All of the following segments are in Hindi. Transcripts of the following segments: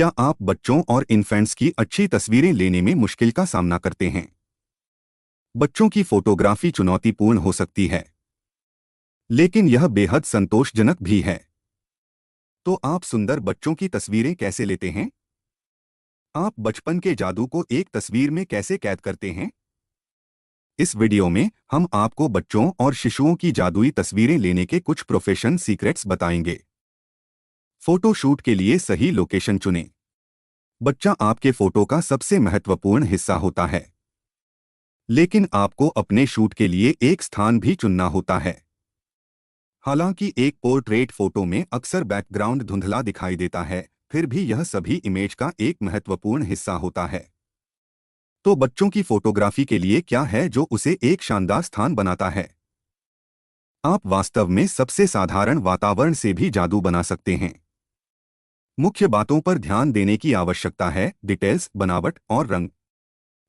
क्या आप बच्चों और इन्फेंट्स की अच्छी तस्वीरें लेने में मुश्किल का सामना करते हैं? बच्चों की फोटोग्राफी चुनौतीपूर्ण हो सकती है, लेकिन यह बेहद संतोषजनक भी है। तो आप सुंदर बच्चों की तस्वीरें कैसे लेते हैं? आप बचपन के जादू को एक तस्वीर में कैसे कैद करते हैं? इस वीडियो में हम आपको बच्चों और शिशुओं की जादुई तस्वीरें लेने के कुछ प्रोफेशन सीक्रेट्स बताएंगे। फोटो शूट के लिए सही लोकेशन चुनें। बच्चा आपके फोटो का सबसे महत्वपूर्ण हिस्सा होता है, लेकिन आपको अपने शूट के लिए एक स्थान भी चुनना होता है। हालांकि एक पोर्ट्रेट फोटो में अक्सर बैकग्राउंड धुंधला दिखाई देता है, फिर भी यह सभी इमेज का एक महत्वपूर्ण हिस्सा होता है। तो बच्चों की फोटोग्राफी के लिए क्या है जो उसे एक शानदार स्थान बनाता है? आप वास्तव में सबसे साधारण वातावरण से भी जादू बना सकते हैं। मुख्य बातों पर ध्यान देने की आवश्यकता है: डिटेल्स, बनावट और रंग।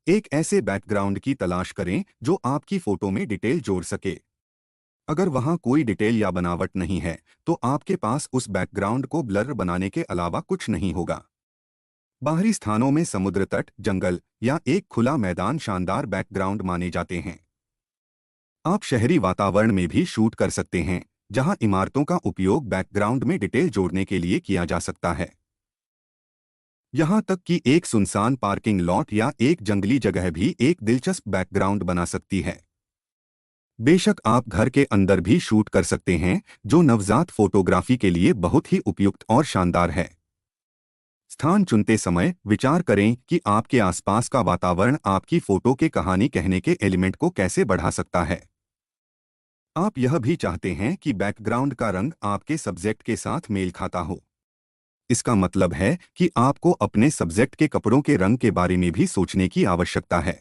एक ऐसे बैकग्राउंड की तलाश करें जो आपकी फोटो में डिटेल जोड़ सके। अगर वहां कोई डिटेल या बनावट नहीं है, तो आपके पास उस बैकग्राउंड को ब्लर बनाने के अलावा कुछ नहीं होगा। बाहरी स्थानों में समुद्र तट, जंगल या एक खुला मैदान शानदार बैकग्राउंड माने जाते हैं। आप शहरी वातावरण में भी शूट कर सकते हैं, जहां इमारतों का उपयोग बैकग्राउंड में डिटेल जोड़ने के लिए किया जा सकता है। यहां तक कि एक सुनसान पार्किंग लॉट या एक जंगली जगह भी एक दिलचस्प बैकग्राउंड बना सकती है। बेशक आप घर के अंदर भी शूट कर सकते हैं, जो नवजात फोटोग्राफी के लिए बहुत ही उपयुक्त और शानदार है। स्थान चुनते समय विचार करें कि आपके आसपास का वातावरण आपकी फोटो के कहानी कहने के एलिमेंट को कैसे बढ़ा सकता है। आप यह भी चाहते हैं कि बैकग्राउंड का रंग आपके सब्जेक्ट के साथ मेल खाता हो। इसका मतलब है कि आपको अपने सब्जेक्ट के कपड़ों के रंग के बारे में भी सोचने की आवश्यकता है।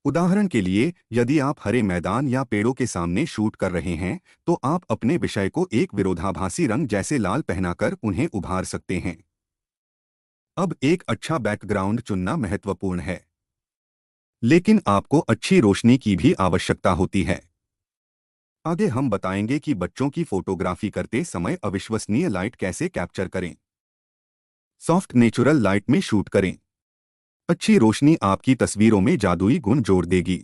उदाहरण के लिए, यदि आप हरे मैदान या पेड़ों के सामने शूट कर रहे हैं, तो आप अपने विषय को एक विरोधाभासी रंग जैसे लाल पहनाकर उन्हें उभार सकते हैं। अब एक अच्छा बैकग्राउंड चुनना महत्वपूर्ण है, लेकिन आपको अच्छी रोशनी की भी आवश्यकता होती है। आगे हम बताएंगे कि बच्चों की फोटोग्राफी करते समय अविश्वसनीय लाइट कैसे कैप्चर करें। सॉफ्ट नेचुरल लाइट में शूट करें। अच्छी रोशनी आपकी तस्वीरों में जादुई गुण जोड़ देगी।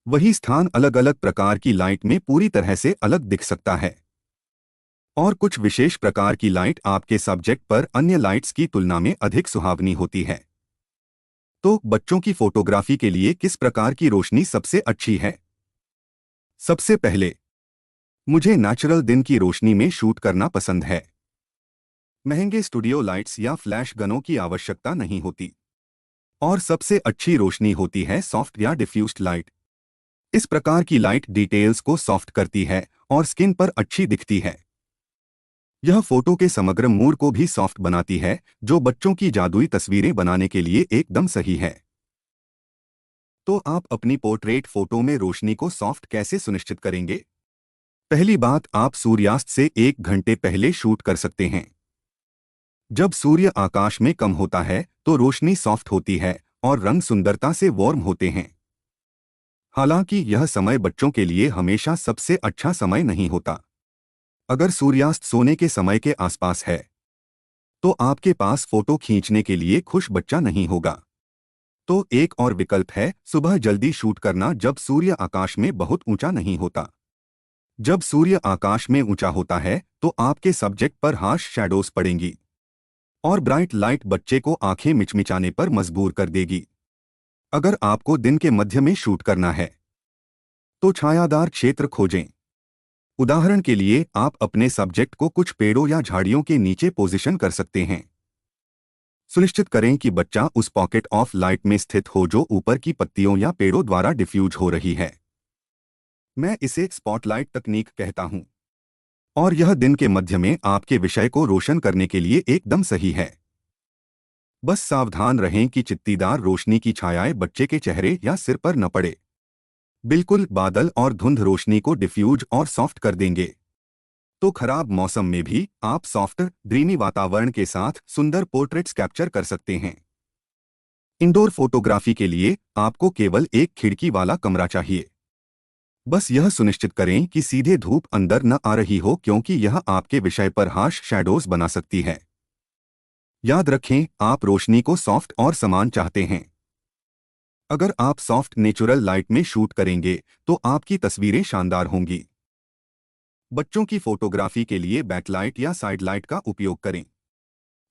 वही स्थान अलग अलग प्रकार की लाइट में पूरी तरह से अलग दिख सकता है, और कुछ विशेष प्रकार की लाइट आपके सब्जेक्ट पर अन्य लाइट्स की तुलना में अधिक सुहावनी होती है। तो बच्चों की फोटोग्राफी के लिए किस प्रकार की रोशनी सबसे अच्छी है? सबसे पहले, मुझे नेचुरल दिन की रोशनी में शूट करना पसंद है। महंगे स्टूडियो लाइट्स या फ्लैश गनों की आवश्यकता नहीं होती, और सबसे अच्छी रोशनी होती है सॉफ्ट या डिफ्यूज्ड लाइट। इस प्रकार की लाइट डिटेल्स को सॉफ्ट करती है और स्किन पर अच्छी दिखती है। यह फोटो के समग्र मूड को भी सॉफ्ट बनाती है, जो बच्चों की जादुई तस्वीरें बनाने के लिए एकदम सही है। तो आप अपनी पोर्ट्रेट फोटो में रोशनी को सॉफ्ट कैसे सुनिश्चित करेंगे? पहली बात, आप सूर्यास्त से 1 घंटे पहले शूट कर सकते हैं। जब सूर्य आकाश में कम होता है, तो रोशनी सॉफ्ट होती है और रंग सुंदरता से वार्म होते हैं। हालांकि यह समय बच्चों के लिए हमेशा सबसे अच्छा समय नहीं होता। अगर सूर्यास्त सोने के समय के आसपास है, तो आपके पास फोटो खींचने के लिए खुश बच्चा नहीं होगा। तो एक और विकल्प है सुबह जल्दी शूट करना, जब सूर्य आकाश में बहुत ऊंचा नहीं होता। जब सूर्य आकाश में ऊंचा होता है, तो आपके सब्जेक्ट पर हार्श शैडोज पड़ेंगी और ब्राइट लाइट बच्चे को आंखें मिचमिचाने पर मजबूर कर देगी। अगर आपको दिन के मध्य में शूट करना है, तो छायादार क्षेत्र खोजें। उदाहरण के लिए, आप अपने सब्जेक्ट को कुछ पेड़ों या झाड़ियों के नीचे पोजीशन कर सकते हैं। सुनिश्चित करें कि बच्चा उस पॉकेट ऑफ लाइट में स्थित हो जो ऊपर की पत्तियों या पेड़ों द्वारा डिफ्यूज हो रही है। मैं इसे स्पॉटलाइट तकनीक कहता हूं, और यह दिन के मध्य में आपके विषय को रोशन करने के लिए एकदम सही है। बस सावधान रहें कि चित्तीदार रोशनी की छायाएं बच्चे के चेहरे या सिर पर न पड़े। बिल्कुल बादल और धुंध रोशनी को डिफ्यूज और सॉफ्ट कर देंगे। तो खराब मौसम में भी आप सॉफ्ट, ड्रीमी वातावरण के साथ सुंदर पोर्ट्रेट्स कैप्चर कर सकते हैं। इंडोर फोटोग्राफी के लिए आपको केवल एक खिड़की वाला कमरा चाहिए। बस यह सुनिश्चित करें कि सीधे धूप अंदर न आ रही हो, क्योंकि यह आपके विषय पर हार्श शैडोज बना सकती है। याद रखें, आप रोशनी को सॉफ्ट और समान चाहते हैं। अगर आप सॉफ्ट नेचुरल लाइट में शूट करेंगे तो आपकी तस्वीरें शानदार होंगी। बच्चों की फोटोग्राफी के लिए बैकलाइट या साइड लाइट का उपयोग करें।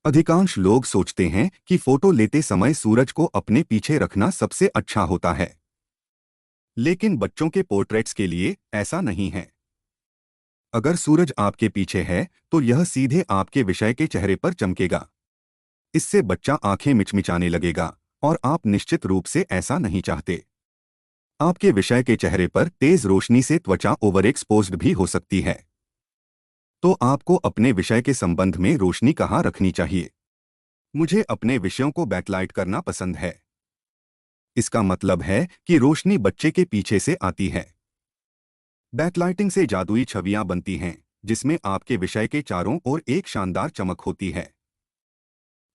अधिकांश लोग सोचते हैं कि फोटो लेते समय सूरज को अपने पीछे रखना सबसे अच्छा होता है, लेकिन बच्चों के पोर्ट्रेट्स के लिए ऐसा नहीं है। अगर सूरज आपके पीछे है तो यह सीधे आपके विषय के चेहरे पर चमकेगा। इससे बच्चा आंखें मिचमिचाने लगेगा और आप निश्चित रूप से ऐसा नहीं चाहते। आपके विषय के चेहरे पर तेज रोशनी से त्वचा ओवर एक्सपोज्ड भी हो सकती है। तो आपको अपने विषय के संबंध में रोशनी कहाँ रखनी चाहिए? मुझे अपने विषयों को बैकलाइट करना पसंद है। इसका मतलब है कि रोशनी बच्चे के पीछे से आती है। बैकलाइटिंग से जादुई छवियां बनती हैं, जिसमें आपके विषय के चारों ओर एक शानदार चमक होती है।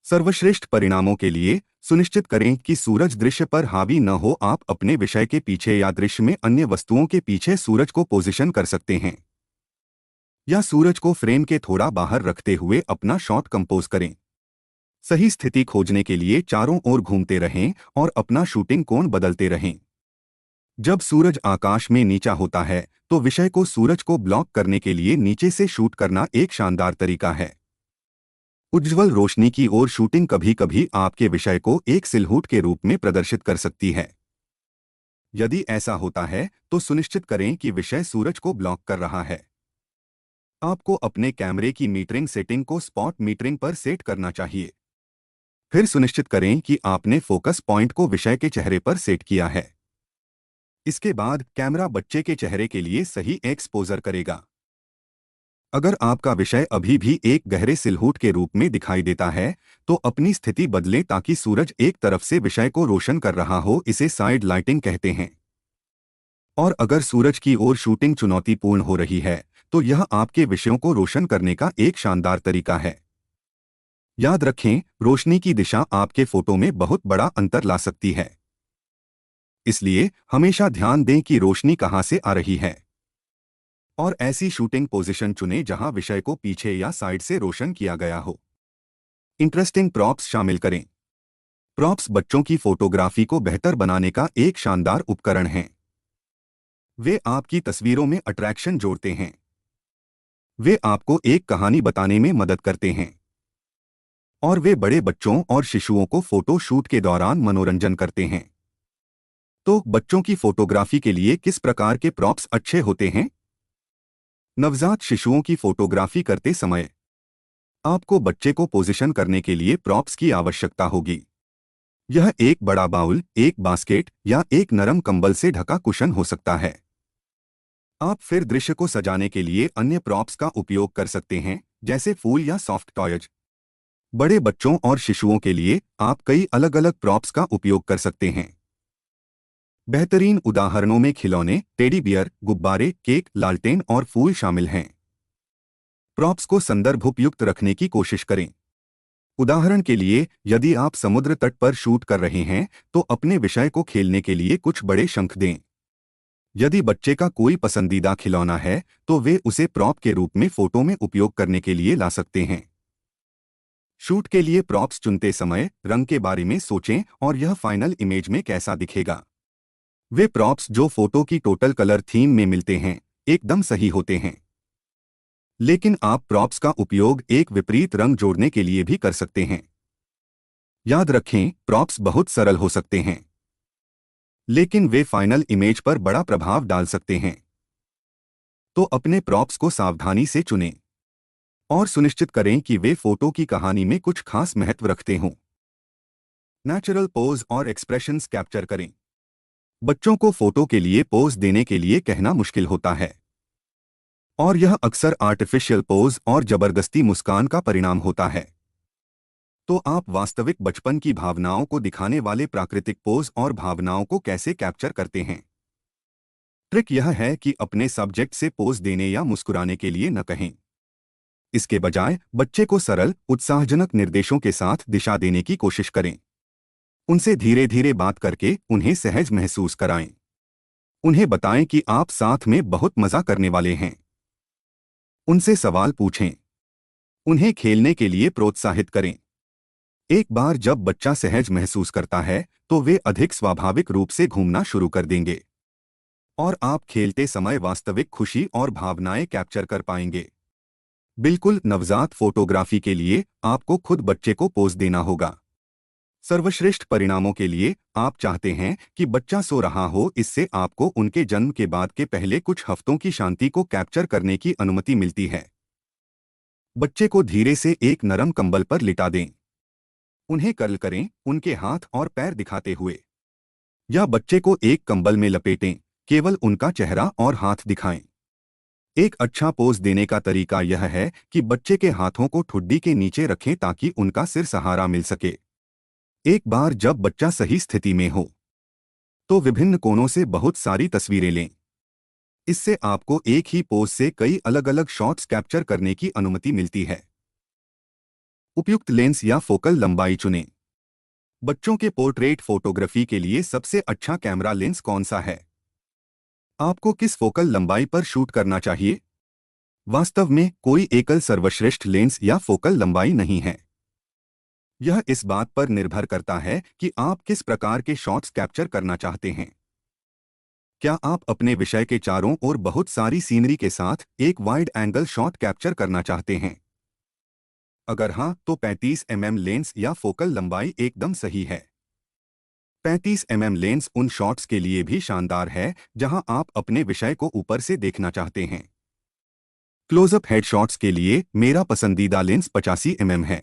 सर्वश्रेष्ठ परिणामों के लिए सुनिश्चित करें कि सूरज दृश्य पर हावी न हो। आप अपने विषय के पीछे या दृश्य में अन्य वस्तुओं के पीछे सूरज को पोजीशन कर सकते हैं, या सूरज को फ्रेम के थोड़ा बाहर रखते हुए अपना शॉट कंपोज करें। सही स्थिति खोजने के लिए चारों ओर घूमते रहें और अपना शूटिंग कोण बदलते रहें। जब सूरज आकाश में नीचा होता है तो विषय को सूरज को ब्लॉक करने के लिए नीचे से शूट करना एक शानदार तरीका है। उज्ज्वल रोशनी की ओर शूटिंग कभी कभी आपके विषय को एक सिलहूट के रूप में प्रदर्शित कर सकती है। यदि ऐसा होता है तो सुनिश्चित करें कि विषय सूरज को ब्लॉक कर रहा है। आपको अपने कैमरे की मीटरिंग सेटिंग को स्पॉट मीटरिंग पर सेट करना चाहिए। फिर सुनिश्चित करें कि आपने फोकस पॉइंट को विषय के चेहरे पर सेट किया है। इसके बाद कैमरा बच्चे के चेहरे के लिए सही एक्सपोजर करेगा। अगर आपका विषय अभी भी एक गहरे सिलहूट के रूप में दिखाई देता है तो अपनी स्थिति बदलें ताकि सूरज एक तरफ से विषय को रोशन कर रहा हो। इसे साइड लाइटिंग कहते हैं। और अगर सूरज की ओर शूटिंग चुनौतीपूर्ण हो रही है तो यह आपके विषयों को रोशन करने का एक शानदार तरीका है। याद रखें, रोशनी की दिशा आपके फोटो में बहुत बड़ा अंतर ला सकती है। इसलिए हमेशा ध्यान दें कि रोशनी कहां से आ रही है और ऐसी शूटिंग पोजीशन चुनें जहां विषय को पीछे या साइड से रोशन किया गया हो। इंटरेस्टिंग प्रॉप्स शामिल करें। प्रॉप्स बच्चों की फोटोग्राफी को बेहतर बनाने का एक शानदार उपकरण हैं। वे आपकी तस्वीरों में अट्रैक्शन जोड़ते हैं। वे आपको एक कहानी बताने में मदद करते हैं और वे बड़े बच्चों और शिशुओं को फोटो शूट के दौरान मनोरंजन करते हैं। तो बच्चों की फोटोग्राफी के लिए किस प्रकार के प्रॉप्स अच्छे होते हैं? नवजात शिशुओं की फोटोग्राफी करते समय आपको बच्चे को पोजीशन करने के लिए प्रॉप्स की आवश्यकता होगी। यह एक बड़ा बाउल, एक बास्केट या एक नरम कंबल से ढका कुशन हो सकता है। आप फिर दृश्य को सजाने के लिए अन्य प्रॉप्स का उपयोग कर सकते हैं, जैसे फूल या सॉफ्ट टॉयज। बड़े बच्चों और शिशुओं के लिए आप कई अलग अलग प्रॉप्स का उपयोग कर सकते हैं। बेहतरीन उदाहरणों में खिलौने, टेडी बियर, गुब्बारे, केक, लालटेन और फूल शामिल हैं। प्रॉप्स को संदर्भोपयुक्त रखने की कोशिश करें। उदाहरण के लिए, यदि आप समुद्र तट पर शूट कर रहे हैं तो अपने विषय को खेलने के लिए कुछ बड़े शंख दें। यदि बच्चे का कोई पसंदीदा खिलौना है तो वे उसे प्रॉप के रूप में फोटो में उपयोग करने के लिए ला सकते हैं। शूट के लिए प्रॉप्स चुनते समय रंग के बारे में सोचें और यह फाइनल इमेज में कैसा दिखेगा। वे प्रॉप्स जो फोटो की टोटल कलर थीम में मिलते हैं एकदम सही होते हैं, लेकिन आप प्रॉप्स का उपयोग एक विपरीत रंग जोड़ने के लिए भी कर सकते हैं। याद रखें, प्रॉप्स बहुत सरल हो सकते हैं, लेकिन वे फाइनल इमेज पर बड़ा प्रभाव डाल सकते हैं। तो अपने प्रॉप्स को सावधानी से चुनें और सुनिश्चित करें कि वे फोटो की कहानी में कुछ खास महत्व रखते हों। नेचुरल पोज और एक्सप्रेशंस कैप्चर करें। बच्चों को फोटो के लिए पोज देने के लिए कहना मुश्किल होता है और यह अक्सर आर्टिफिशियल पोज और जबरदस्ती मुस्कान का परिणाम होता है। तो आप वास्तविक बचपन की भावनाओं को दिखाने वाले प्राकृतिक पोज और भावनाओं को कैसे कैप्चर करते हैं? ट्रिक यह है कि अपने सब्जेक्ट से पोज देने या मुस्कुराने के लिए न कहें। इसके बजाय बच्चे को सरल, उत्साहजनक निर्देशों के साथ दिशा देने की कोशिश करें। उनसे धीरे धीरे बात करके उन्हें सहज महसूस कराएं। उन्हें बताएं कि आप साथ में बहुत मजा करने वाले हैं। उनसे सवाल पूछें। उन्हें खेलने के लिए प्रोत्साहित करें। एक बार जब बच्चा सहज महसूस करता है तो वे अधिक स्वाभाविक रूप से घूमना शुरू कर देंगे और आप खेलते समय वास्तविक खुशी और भावनाएं कैप्चर कर पाएंगे। बिल्कुल नवजात फोटोग्राफी के लिए आपको खुद बच्चे को पोज देना होगा। सर्वश्रेष्ठ परिणामों के लिए आप चाहते हैं कि बच्चा सो रहा हो, इससे आपको उनके जन्म के बाद के पहले कुछ हफ्तों की शांति को कैप्चर करने की अनुमति मिलती है। बच्चे को धीरे से एक नरम कंबल पर लिटा दें। उन्हें कर्ल करें, उनके हाथ और पैर दिखाते हुए, या बच्चे को एक कंबल में लपेटें, केवल उनका चेहरा और हाथ दिखाएं। एक अच्छा पोज देने का तरीका यह है कि बच्चे के हाथों को ठुड्डी के नीचे रखें ताकि उनका सिर सहारा मिल सके। एक बार जब बच्चा सही स्थिति में हो तो विभिन्न कोणों से बहुत सारी तस्वीरें लें। इससे आपको एक ही पोज से कई अलग अलग शॉट्स कैप्चर करने की अनुमति मिलती है। उपयुक्त लेंस या फोकल लंबाई चुनें। बच्चों के पोर्ट्रेट फोटोग्राफी के लिए सबसे अच्छा कैमरा लेंस कौन सा है? आपको किस फोकल लंबाई पर शूट करना चाहिए? वास्तव में कोई एकल सर्वश्रेष्ठ लेंस या फोकल लंबाई नहीं है। यह इस बात पर निर्भर करता है कि आप किस प्रकार के शॉट्स कैप्चर करना चाहते हैं। क्या आप अपने विषय के चारों ओर बहुत सारी सीनरी के साथ एक वाइड एंगल शॉट कैप्चर करना चाहते हैं? अगर हाँ, तो 35 mm लेंस या फोकल लंबाई एकदम सही है। 35 mm लेंस उन शॉट्स के लिए भी शानदार है जहां आप अपने विषय को ऊपर से देखना चाहते हैं। क्लोजअप हेडशॉट्स के लिए मेरा पसंदीदा लेंस 85 mm है।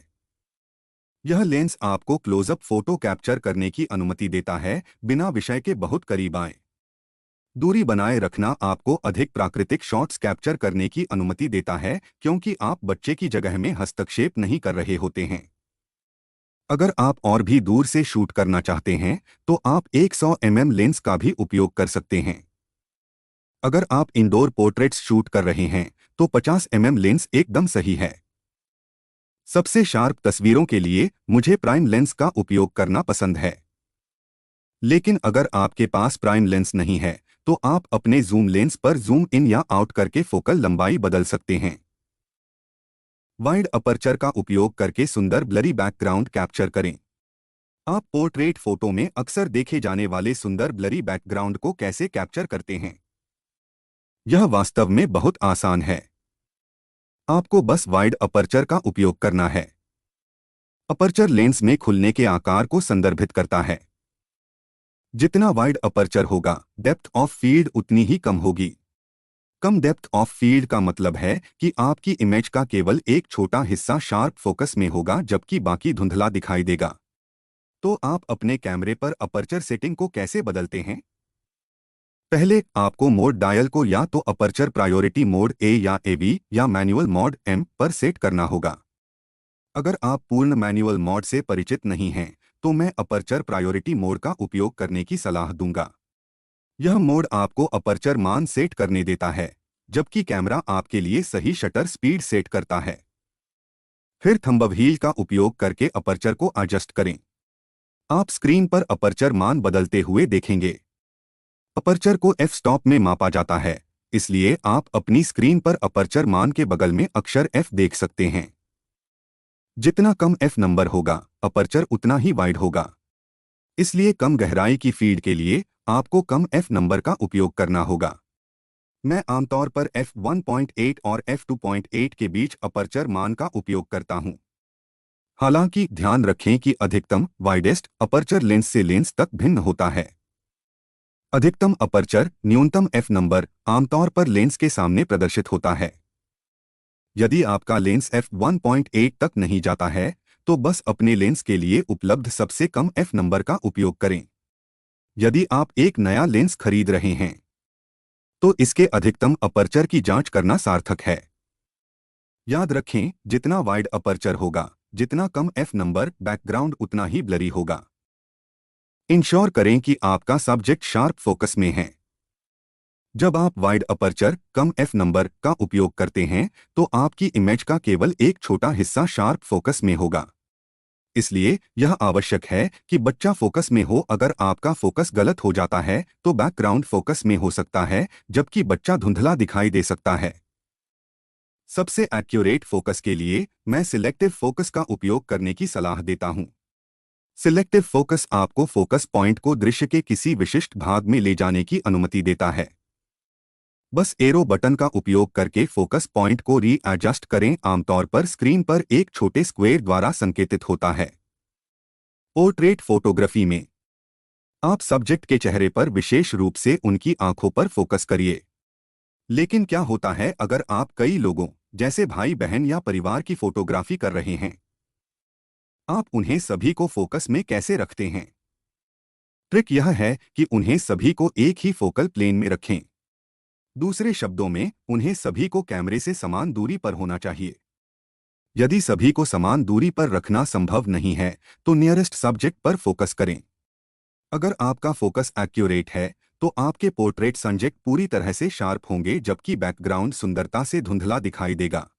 यह लेंस आपको क्लोजअप फोटो कैप्चर करने की अनुमति देता है बिना विषय के बहुत करीब आए। दूरी बनाए रखना आपको अधिक प्राकृतिक शॉट्स कैप्चर करने की अनुमति देता है क्योंकि आप बच्चे की जगह में हस्तक्षेप नहीं कर रहे होते हैं। अगर आप और भी दूर से शूट करना चाहते हैं तो आप 100 mm लेंस का भी उपयोग कर सकते हैं। अगर आप इंडोर पोर्ट्रेट्स शूट कर रहे हैं तो 50 mm लेंस एकदम सही है। सबसे शार्प तस्वीरों के लिए मुझे प्राइम लेंस का उपयोग करना पसंद है। लेकिन अगर आपके पास प्राइम लेंस नहीं है तो आप अपने जूम लेंस पर जूम इन या आउट करके फोकल लंबाई बदल सकते हैं। वाइड अपर्चर का उपयोग करके सुंदर ब्लरी बैकग्राउंड कैप्चर करें। आप पोर्ट्रेट फोटो में अक्सर देखे जाने वाले सुंदर ब्लरी बैकग्राउंड को कैसे कैप्चर करते हैं? यह वास्तव में बहुत आसान है। आपको बस वाइड अपर्चर का उपयोग करना है। अपर्चर लेंस में खुलने के आकार को संदर्भित करता है। जितना वाइड अपर्चर होगा, डेप्थ ऑफ फील्ड उतनी ही कम होगी। कम डेप्थ ऑफ फील्ड का मतलब है कि आपकी इमेज का केवल एक छोटा हिस्सा शार्प फोकस में होगा जबकि बाकी धुंधला दिखाई देगा। तो आप अपने कैमरे पर अपर्चर सेटिंग को कैसे बदलते हैं? पहले आपको मोड डायल को या तो अपर्चर प्रायोरिटी मोड ए या एवी या मैनुअल मोड एम पर सेट करना होगा। अगर आप पूर्ण मैनुअल मोड से परिचित नहीं हैं तो मैं अपर्चर प्रायोरिटी मोड का उपयोग करने की सलाह दूंगा। यह मोड आपको अपर्चर मान सेट करने देता है जबकि कैमरा आपके लिए सही शटर स्पीड सेट करता है। फिर थंब व्हील का उपयोग करके अपर्चर को एडजस्ट करें। आप स्क्रीन पर अपर्चर मान बदलते हुए देखेंगे। अपर्चर को एफ स्टॉप में मापा जाता है, इसलिए आप अपनी स्क्रीन पर अपर्चर मान के बगल में अक्षर एफ देख सकते हैं। जितना कम एफ नंबर होगा, अपर्चर उतना ही वाइड होगा। इसलिए कम गहराई की फील्ड के लिए आपको कम एफ नंबर का उपयोग करना होगा। मैं आमतौर पर f1.8 और f2.8 के बीच अपर्चर मान का उपयोग करता हूं। हालांकि ध्यान रखें कि अधिकतम वाइडेस्ट अपर्चर लेंस से लेंस तक भिन्न होता है। अधिकतम अपर्चर न्यूनतम एफ नंबर आमतौर पर लेंस के सामने प्रदर्शित होता है। यदि आपका लेंस f1.8 तक नहीं जाता है तो बस अपने लेंस के लिए उपलब्ध सबसे कम एफ नंबर का उपयोग करें। यदि आप एक नया लेंस खरीद रहे हैं तो इसके अधिकतम अपर्चर की जांच करना सार्थक है। याद रखें, जितना वाइड अपर्चर होगा, जितना कम एफ नंबर बैकग्राउंड उतना ही ब्लरी होगा। इंश्योर करें कि आपका सब्जेक्ट शार्प फोकस में है। जब आप वाइड अपर्चर कम एफ नंबर का उपयोग करते हैं तो आपकी इमेज का केवल एक छोटा हिस्सा शार्प फोकस में होगा। इसलिए यह आवश्यक है कि बच्चा फोकस में हो। अगर आपका फोकस गलत हो जाता है तो बैकग्राउंड फोकस में हो सकता है जबकि बच्चा धुंधला दिखाई दे सकता है। सबसे एक्यूरेट फोकस के लिए मैं सिलेक्टिव फोकस का उपयोग करने की सलाह देता हूं। सिलेक्टिव फोकस आपको फोकस पॉइंट को दृश्य के किसी विशिष्ट भाग में ले जाने की अनुमति देता है। बस एरो बटन का उपयोग करके फोकस पॉइंट को री-एडजस्ट करें। आमतौर पर स्क्रीन पर एक छोटे स्क्वायर द्वारा संकेतित होता है। पोर्ट्रेट फोटोग्राफी में आप सब्जेक्ट के चेहरे पर विशेष रूप से उनकी आंखों पर फोकस करिए। लेकिन क्या होता है अगर आप कई लोगों जैसे भाई बहन या परिवार की फोटोग्राफी कर रहे हैं? आप उन्हें सभी को फोकस में कैसे रखते हैं? ट्रिक यह है कि उन्हें सभी को एक ही फोकल प्लेन में रखें। दूसरे शब्दों में, उन्हें सभी को कैमरे से समान दूरी पर होना चाहिए। यदि सभी को समान दूरी पर रखना संभव नहीं है, तो नियरेस्ट सब्जेक्ट पर फोकस करें। अगर आपका फोकस एक्यूरेट है, तो आपके पोर्ट्रेट सब्जेक्ट पूरी तरह से शार्प होंगे, जबकि बैकग्राउंड सुंदरता से धुंधला दिखाई देगा।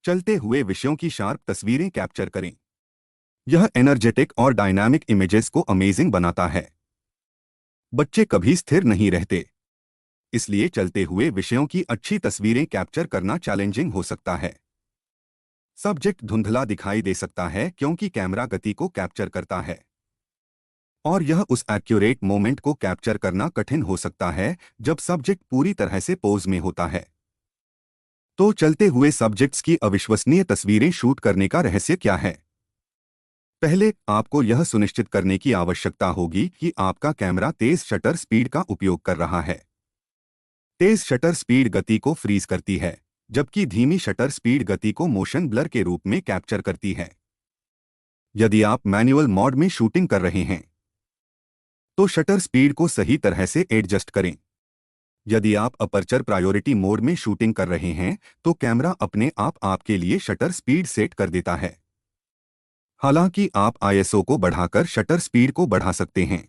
चलते हुए विषयों की शार्प तस्वीरें कैप्चर करें। यह एनर्जेटिक और डायनामिक इमेजेस को अमेजिंग बनाता है। बच्चे कभी स्थिर नहीं रहते, इसलिए चलते हुए विषयों की अच्छी तस्वीरें कैप्चर करना चैलेंजिंग हो सकता है। सब्जेक्ट धुंधला दिखाई दे सकता है क्योंकि कैमरा गति को कैप्चर करता है, और यह उस एक्यूरेट मोमेंट को कैप्चर करना कठिन हो सकता है जब सब्जेक्ट पूरी तरह से पोज में होता है। तो चलते हुए सब्जेक्ट्स की अविश्वसनीय तस्वीरें शूट करने का रहस्य क्या है? पहले, आपको यह सुनिश्चित करने की आवश्यकता होगी कि आपका कैमरा तेज शटर स्पीड का उपयोग कर रहा है। तेज शटर स्पीड गति को फ्रीज करती है, जबकि धीमी शटर स्पीड गति को मोशन ब्लर के रूप में कैप्चर करती है। यदि आप मैनुअल मोड में शूटिंग कर रहे हैं, तो शटर स्पीड को सही तरह से एडजस्ट करें। यदि आप अपर्चर प्रायोरिटी मोड में शूटिंग कर रहे हैं, तो कैमरा अपने आप आपके लिए शटर स्पीड सेट कर देता है। हालांकि आप आईएसओ को बढ़ाकर शटर स्पीड को बढ़ा सकते हैं।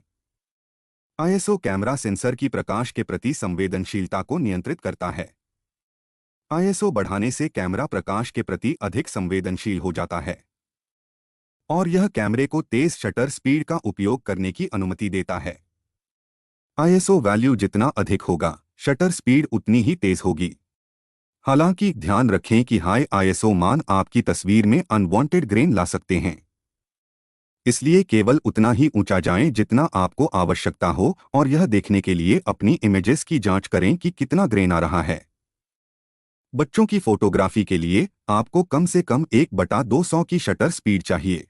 आईएसओ कैमरा सेंसर की प्रकाश के प्रति संवेदनशीलता को नियंत्रित करता है। आईएसओ बढ़ाने से कैमरा प्रकाश के प्रति अधिक संवेदनशील हो जाता है, और यह कैमरे को तेज शटर स्पीड का उपयोग करने की अनुमति देता है। आईएसओ वैल्यू जितना अधिक होगा, शटर स्पीड उतनी ही तेज होगी। हालांकि ध्यान रखें कि हाई आईएसओ मान आपकी तस्वीर में अनवांटेड ग्रेन ला सकते हैं, इसलिए केवल उतना ही ऊंचा जाएं जितना आपको आवश्यकता हो, और यह देखने के लिए अपनी इमेजेस की जांच करें कि कितना ग्रेन आ रहा है। बच्चों की फोटोग्राफी के लिए आपको कम से कम 1/200 की शटर स्पीड चाहिए।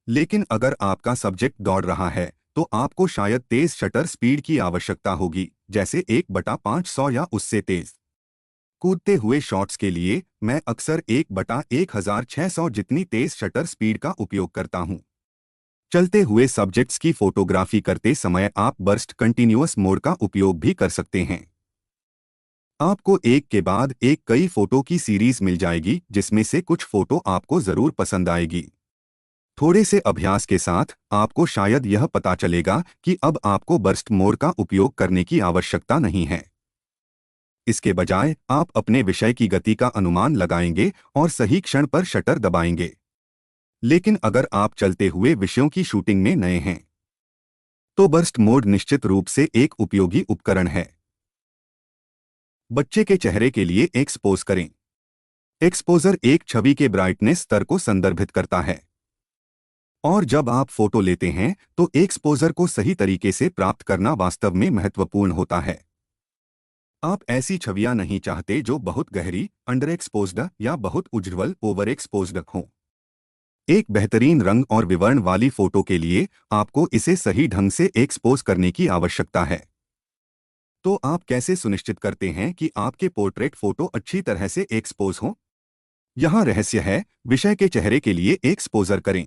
लेकिन अगर आपका सब्जेक्ट दौड़ रहा है, तो आपको शायद तेज शटर स्पीड की आवश्यकता होगी, जैसे 1/500 या उससे तेज। कूदते हुए शॉट्स के लिए मैं अक्सर 1/1600 जितनी तेज शटर स्पीड का उपयोग करता हूं। चलते हुए सब्जेक्ट्स की फोटोग्राफी करते समय आप बर्स्ट कंटिन्यूअस मोड का उपयोग भी कर सकते हैं। आपको एक के बाद एक कई फोटो की सीरीज मिल जाएगी, जिसमें से कुछ फोटो आपको जरूर पसंद आएगी। थोड़े से अभ्यास के साथ आपको शायद यह पता चलेगा कि अब आपको बर्स्ट मोड का उपयोग करने की आवश्यकता नहीं है। इसके बजाय आप अपने विषय की गति का अनुमान लगाएंगे और सही क्षण पर शटर दबाएंगे। लेकिन अगर आप चलते हुए विषयों की शूटिंग में नए हैं, तो बर्स्ट मोड निश्चित रूप से एक उपयोगी उपकरण है। बच्चे के चेहरे के लिए एक्सपोज करें। एक्सपोजर एक छवि के ब्राइटनेस स्तर को संदर्भित करता है, और जब आप फोटो लेते हैं तो एक्सपोजर को सही तरीके से प्राप्त करना वास्तव में महत्वपूर्ण होता है। आप ऐसी छवियां नहीं चाहते जो बहुत गहरी, अंडर एक्सपोज्ड या बहुत उज्ज्वल, ओवर एक्सपोज्ड हों। एक बेहतरीन रंग और विवरण वाली फोटो के लिए आपको इसे सही ढंग से एक्सपोज करने की आवश्यकता है। तो आप कैसे सुनिश्चित करते हैं कि आपके पोर्ट्रेट फोटो अच्छी तरह से एक्सपोज हो? यहाँ रहस्य है, विषय के चेहरे के लिए एक्सपोजर करें।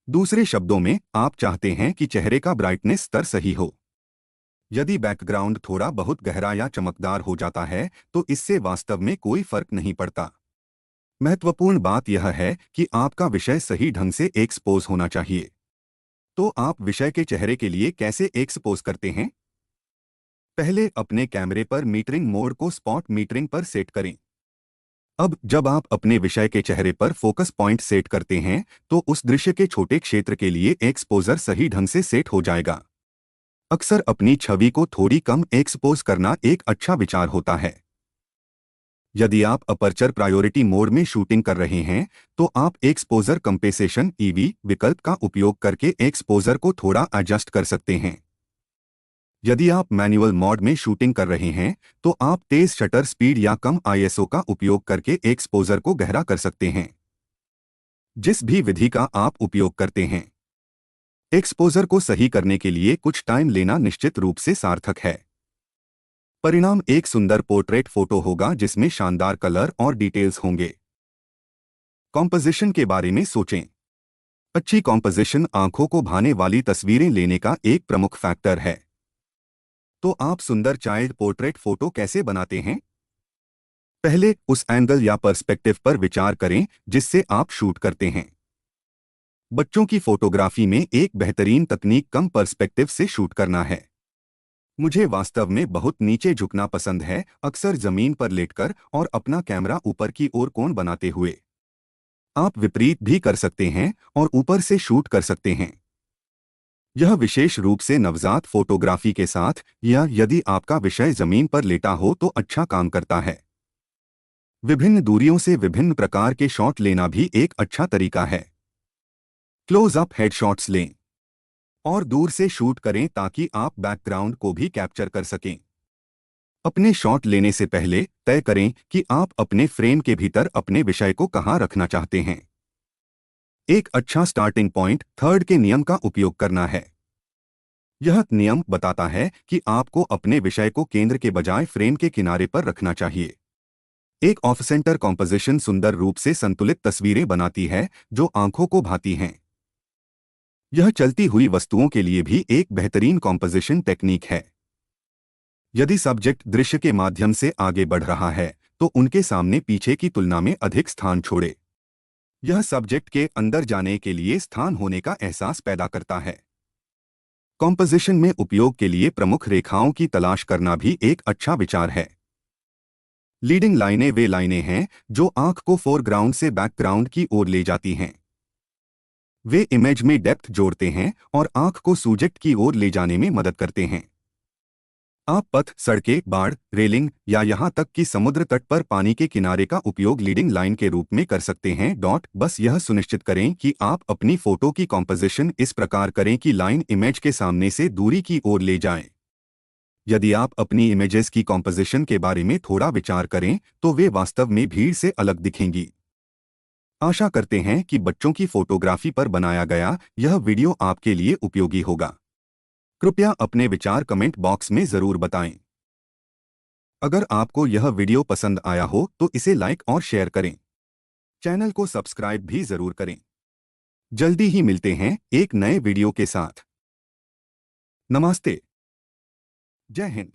दूसरे शब्दों में, आप चाहते हैं कि चेहरे का ब्राइटनेस स्तर सही हो। यदि बैकग्राउंड थोड़ा बहुत गहरा या चमकदार हो जाता है, तो इससे वास्तव में कोई फर्क नहीं पड़ता। महत्वपूर्ण बात यह है कि आपका विषय सही ढंग से एक्सपोज होना चाहिए। तो आप विषय के चेहरे के लिए कैसे एक्सपोज करते हैं? पहले अपने कैमरे पर मीटरिंग मोड को स्पॉट मीटरिंग पर सेट करें। अब जब आप अपने विषय के चेहरे पर फोकस पॉइंट सेट करते हैं, तो उस दृश्य के छोटे क्षेत्र के लिए एक्सपोजर सही ढंग से सेट हो जाएगा। अक्सर अपनी छवि को थोड़ी कम एक्सपोज करना एक अच्छा विचार होता है। यदि आप अपर्चर प्रायोरिटी मोड में शूटिंग कर रहे हैं तो आप एक्सपोजर कंपेसेशन ईवी विकल्प का उपयोग करके एक्सपोजर को थोड़ा एडजस्ट कर सकते हैं। यदि आप मैनुअल मोड में शूटिंग कर रहे हैं तो आप तेज शटर स्पीड या कम आईएसओ का उपयोग करके एक्सपोजर को गहरा कर सकते हैं। जिस भी विधि का आप उपयोग करते हैं, एक्सपोजर को सही करने के लिए कुछ टाइम लेना निश्चित रूप से सार्थक है। परिणाम एक सुंदर पोर्ट्रेट फोटो होगा जिसमें शानदार कलर और डिटेल्स होंगे। कॉम्पोजिशन के बारे में सोचें। अच्छी कॉम्पोजिशन आंखों को भाने वाली तस्वीरें लेने का एक प्रमुख फैक्टर है। तो आप सुंदर चाइल्ड पोर्ट्रेट फोटो कैसे बनाते हैं? पहले उस एंगल या पर्सपेक्टिव पर विचार करें जिससे आप शूट करते हैं। बच्चों की फोटोग्राफी में एक बेहतरीन तकनीक कम पर्सपेक्टिव से शूट करना है। मुझे वास्तव में बहुत नीचे झुकना पसंद है, अक्सर जमीन पर लेटकर और अपना कैमरा ऊपर की ओर कोण बनाते हुए। आप विपरीत भी कर सकते हैं और ऊपर से शूट कर सकते हैं। यह विशेष रूप से नवजात फोटोग्राफी के साथ या यदि आपका विषय जमीन पर लेटा हो तो अच्छा काम करता है। विभिन्न दूरियों से विभिन्न प्रकार के शॉट लेना भी एक अच्छा तरीका है। क्लोज अप हेडशॉट्स लें और दूर से शूट करें ताकि आप बैकग्राउंड को भी कैप्चर कर सकें। अपने शॉट लेने से पहले तय करें कि आप अपने फ्रेम के भीतर अपने विषय को कहां रखना चाहते हैं। एक अच्छा स्टार्टिंग पॉइंट थर्ड के नियम का उपयोग करना है। यह नियम बताता है कि आपको अपने विषय को केंद्र के बजाय फ्रेम के किनारे पर रखना चाहिए। एक ऑफ सेंटर कॉम्पोजिशन सुंदर रूप से संतुलित तस्वीरें बनाती है जो आंखों को भाती हैं। यह चलती हुई वस्तुओं के लिए भी एक बेहतरीन कॉम्पोजिशन टेक्निक है। यदि सब्जेक्ट दृश्य के माध्यम से आगे बढ़ रहा है तो उनके सामने पीछे की तुलना में अधिक स्थान छोड़े। यह सब्जेक्ट के अंदर जाने के लिए स्थान होने का एहसास पैदा करता है। कॉम्पोजिशन में उपयोग के लिए प्रमुख रेखाओं की तलाश करना भी एक अच्छा विचार है। लीडिंग लाइनें वे लाइनें हैं जो आंख को फोरग्राउंड से बैकग्राउंड की ओर ले जाती हैं। वे इमेज में डेप्थ जोड़ते हैं और आंख को सब्जेक्ट की ओर ले जाने में मदद करते हैं। आप पथ, सड़कें, बाड़, रेलिंग या यहां तक कि समुद्र तट पर पानी के किनारे का उपयोग लीडिंग लाइन के रूप में कर सकते हैं। बस यह सुनिश्चित करें कि आप अपनी फोटो की कॉम्पोजिशन इस प्रकार करें कि लाइन इमेज के सामने से दूरी की ओर ले जाएं। यदि आप अपनी इमेजेस की कॉम्पोजिशन के बारे में थोड़ा विचार करें तो वे वास्तव में भीड़ से अलग दिखेंगी। आशा करते हैं कि बच्चों की फोटोग्राफी पर बनाया गया यह वीडियो आपके लिए उपयोगी होगा। कृपया अपने विचार कमेंट बॉक्स में जरूर बताएं। अगर आपको यह वीडियो पसंद आया हो तो इसे लाइक और शेयर करें। चैनल को सब्सक्राइब भी जरूर करें। जल्दी ही मिलते हैं एक नए वीडियो के साथ। नमस्ते। जय हिंद।